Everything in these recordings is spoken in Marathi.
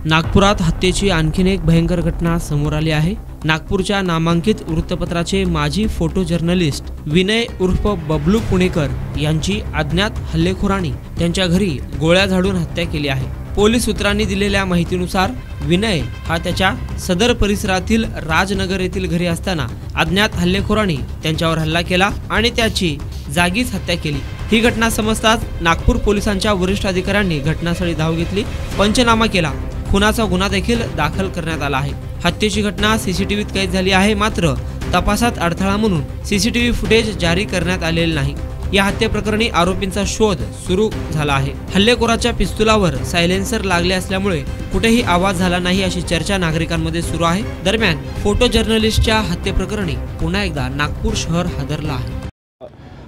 नागपुरात हत्येची आणखीन एक भयंकर घटना समोर आली आहे। नागपूरच्या नामांकित वृत्तपत्राचे माजी फोटो जर्नलिस्ट विनय उर्फ बबलू पुणेकर यांची अज्ञात हल्लेखोरांनी त्यांच्या घरी गोळ्या झाडून हत्या केली आहे। पोलीस सूत्रांनी दिलेल्या माहितीनुसार विनय हा त्याच्या सदर परिसरातील राजनगर येथील घरी असताना अज्ञात हल्लेखोरांनी त्यांच्यावर हल्ला केला आणि त्याची जागीच हत्या केली। ही घटना समजताच नागपूर पोलिसांच्या वरिष्ठ अधिकाऱ्यांनी घटनास्थळी धाव घेतली, पंचनामा केला, खुनाचा गुन्हा देखील दाखल करण्यात आला आहे। हत्येची घटना सीसीटीव्हीत कैद झाली आहे, मात्र तपासात अडथळा म्हणून सीसीटीव्ही फुटेज जारी करण्यात आलेले नाही। या हत्येप्रकरणी आरोपींचा शोध सुरू झाला आहे। हल्लेखोराच्या पिस्तुलावर सायलेन्सर लागले असल्यामुळे कुठेही आवाज झाला नाही अशी चर्चा नागरिकांमध्ये सुरू आहे। दरम्यान फोटो जर्नलिस्टच्या हत्येप्रकरणी पुन्हा एकदा नागपूर शहर हादरलं आहे।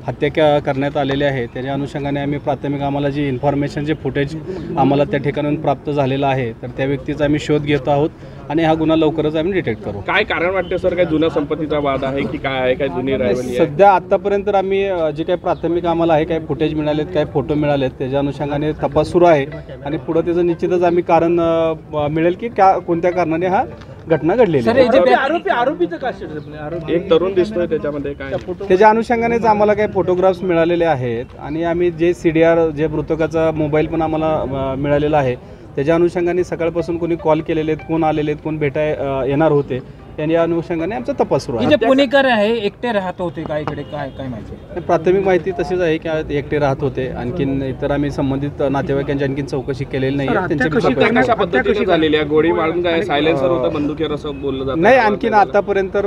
हत्या करण्यात आलेली आहे, त्याच्या अनुषंगाने आम्ही प्राथमिक आम्हाला जी इन्फॉर्मेशन जे फुटेज आम्हाला त्या ठिकाणाहून प्राप्त झालेलं आहे, तर त्या व्यक्तीचा आम्ही शोध घेत आहोत आणि हा गुन्हा लवकरच आम्ही डिटेक्ट करू। काय कारण वाटते सर? काय जुन्या संपत्तीचा वाद आहे की काय आहे? काय जुनी रायवली आहे? सध्या आतापर्यंत आम्ही जे काही प्राथमिक आम्हाला आहे, काय फुटेज मिळालेत, काय फोटो मिळालेत, त्याच्या अनुषंगाने तपास सुरू आहे आणि पुढे त्याचं निश्चितच आम्ही कारण मिळेल की कोणत्या कारणाने हा घटना घडलेली आहे। आरोपीचं काय एक तरुण दिसतोय त्याच्यामध्ये, काय त्याच्या अनुषंगानेच आम्हाला काही फोटोग्राफ्स मिळालेले आहेत आणि आम्ही जे CDR जे मृतकाचा मोबाईल पण आम्हाला मिळालेला आहे, त्याच्या अनुषंगाने सकाळपासून कोणी कॉल केलेले आहेत, कोण आलेले आहेत, कोण येणार होते, या अनुषंगाने आमचा तपास सुरू आहे। पुणेकर आहे, एकटे राहत होते का इकडे? काय काय माहिती? प्राथमिक माहिती तशीच आहे की एकटे राहत होते। आणखीन इतर आम्ही संबंधित नातेवाईकांची आणखीन चौकशी केलेली नाही। गोळी मारून काय सायलेन्सर होतं, बंदुकीवर असं बोललं जातं? नाही, आणखीन आतापर्यंत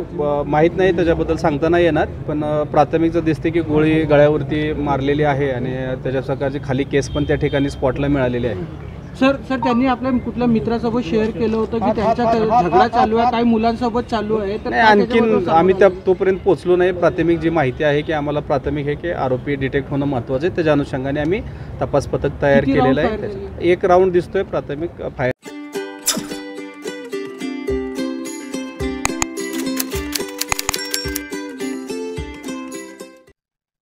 माहीत नाही, त्याच्याबद्दल सांगता नाही येणार, पण प्राथमिकचं दिसते की गोळी गळ्यावरती मारलेली आहे आणि त्याच्या प्रकारची खाली केस पण त्या ठिकाणी स्पॉटला मिळालेली आहे। सर त्यांनी आपल्या कुठल्या मित्रासोबत शेअर केलं होतं की त्यांचा झगडा चालू आहे, काही मुलांसोबत चालू आहे? तर आणखीन आम्ही तोपर्यंत पोहोचलो नाही। प्राथमिक जी माहिती आहे की आम्हाला प्राथमिक आहे की आरोपी डिटेक्ट होणं महत्त्वाचं आहे, त्याच्या अनुषंगाने आम्ही तपास पथक तयार केलेलं आहे। एक राऊंड दिसतोय प्राथमिक फायर